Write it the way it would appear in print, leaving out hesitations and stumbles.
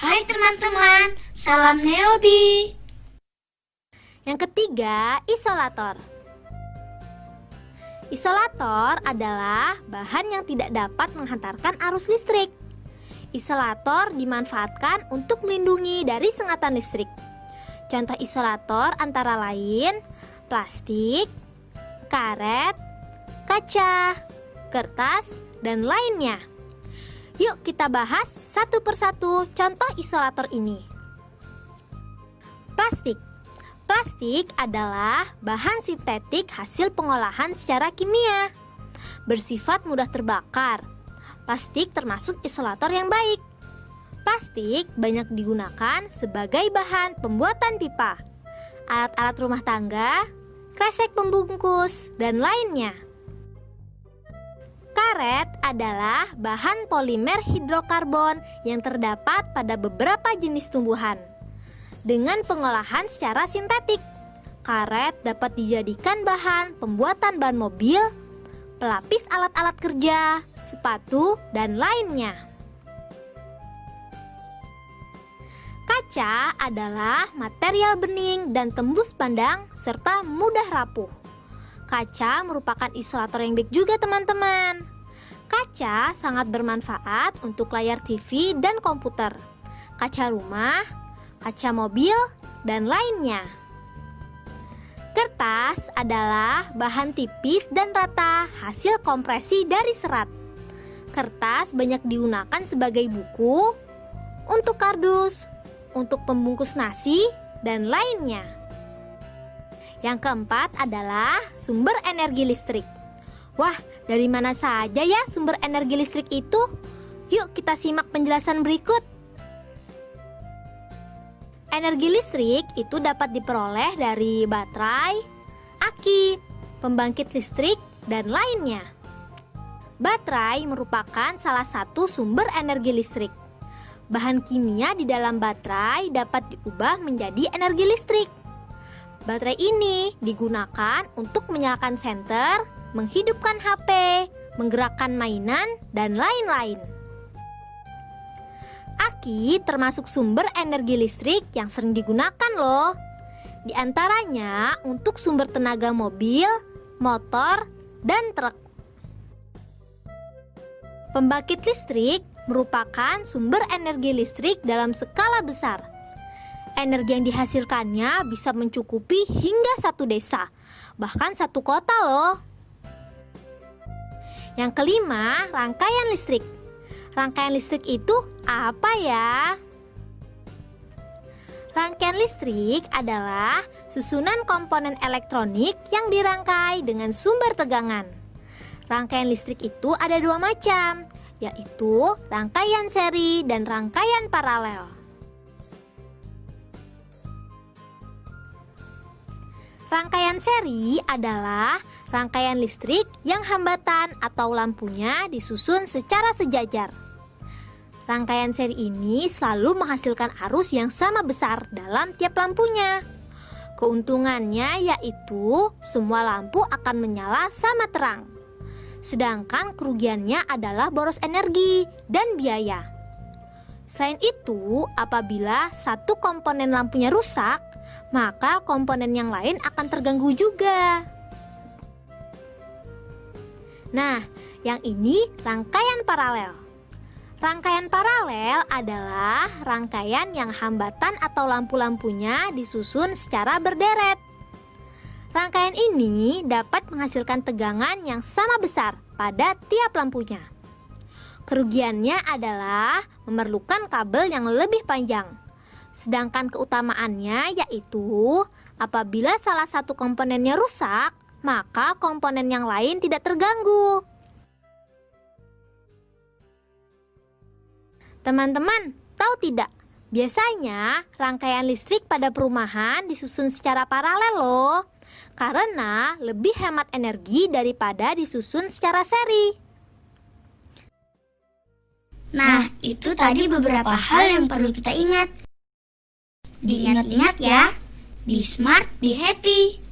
Hai teman-teman, salam Neobi. Yang ketiga, isolator. Isolator adalah bahan yang tidak dapat menghantarkan arus listrik. Isolator dimanfaatkan untuk melindungi dari sengatan listrik. Contoh isolator antara lain plastik, karet, kaca, kertas, dan lainnya. Yuk kita bahas satu persatu contoh isolator ini. Plastik. Plastik adalah bahan sintetik hasil pengolahan secara kimia. Bersifat mudah terbakar. Plastik termasuk isolator yang baik. Plastik banyak digunakan sebagai bahan pembuatan pipa, alat-alat rumah tangga, kresek pembungkus, dan lainnya. Karet adalah bahan polimer hidrokarbon yang terdapat pada beberapa jenis tumbuhan. Dengan pengolahan secara sintetik, karet dapat dijadikan bahan pembuatan ban mobil, pelapis alat-alat kerja, sepatu, dan lainnya. Kaca adalah material bening dan tembus pandang serta mudah rapuh. Kaca merupakan isolator yang baik juga teman-teman. Kaca sangat bermanfaat untuk layar TV dan komputer, kaca rumah, kaca mobil, dan lainnya. Kertas adalah bahan tipis dan rata hasil kompresi dari serat. Kertas banyak digunakan sebagai buku, untuk kardus, untuk pembungkus nasi, dan lainnya. Yang keempat adalah sumber energi listrik. Wah, dari mana saja ya sumber energi listrik itu? Yuk kita simak penjelasan berikut. Energi listrik itu dapat diperoleh dari baterai, aki, pembangkit listrik, dan lainnya. Baterai merupakan salah satu sumber energi listrik. Bahan kimia di dalam baterai dapat diubah menjadi energi listrik. Baterai ini digunakan untuk menyalakan senter, menghidupkan HP, menggerakkan mainan, dan lain-lain. Aki termasuk sumber energi listrik yang sering digunakan loh. Di antaranya untuk sumber tenaga mobil, motor, dan truk. Pembangkit listrik merupakan sumber energi listrik dalam skala besar. Energi yang dihasilkannya bisa mencukupi hingga satu desa, bahkan satu kota loh. Yang kelima, rangkaian listrik. Rangkaian listrik itu apa ya? Rangkaian listrik adalah susunan komponen elektronik yang dirangkai dengan sumber tegangan. Rangkaian listrik itu ada dua macam, yaitu rangkaian seri dan rangkaian paralel. Rangkaian seri adalah rangkaian listrik yang hambatan atau lampunya disusun secara sejajar. Rangkaian seri ini selalu menghasilkan arus yang sama besar dalam tiap lampunya. Keuntungannya yaitu semua lampu akan menyala sama terang. Sedangkan kerugiannya adalah boros energi dan biaya. Selain itu, apabila satu komponen lampunya rusak, maka komponen yang lain akan terganggu juga. Nah, yang ini rangkaian paralel. Rangkaian paralel adalah rangkaian yang hambatan atau lampu-lampunya disusun secara berderet. Rangkaian ini dapat menghasilkan tegangan yang sama besar pada tiap lampunya. Kerugiannya adalah memerlukan kabel yang lebih panjang. Sedangkan keutamaannya yaitu apabila salah satu komponennya rusak, maka komponen yang lain tidak terganggu. Teman-teman, tahu tidak? Biasanya rangkaian listrik pada perumahan disusun secara paralel loh, karena lebih hemat energi daripada disusun secara seri. Nah, itu tadi beberapa hal yang perlu kita ingat. Diingat-ingat ya, be smart, be happy.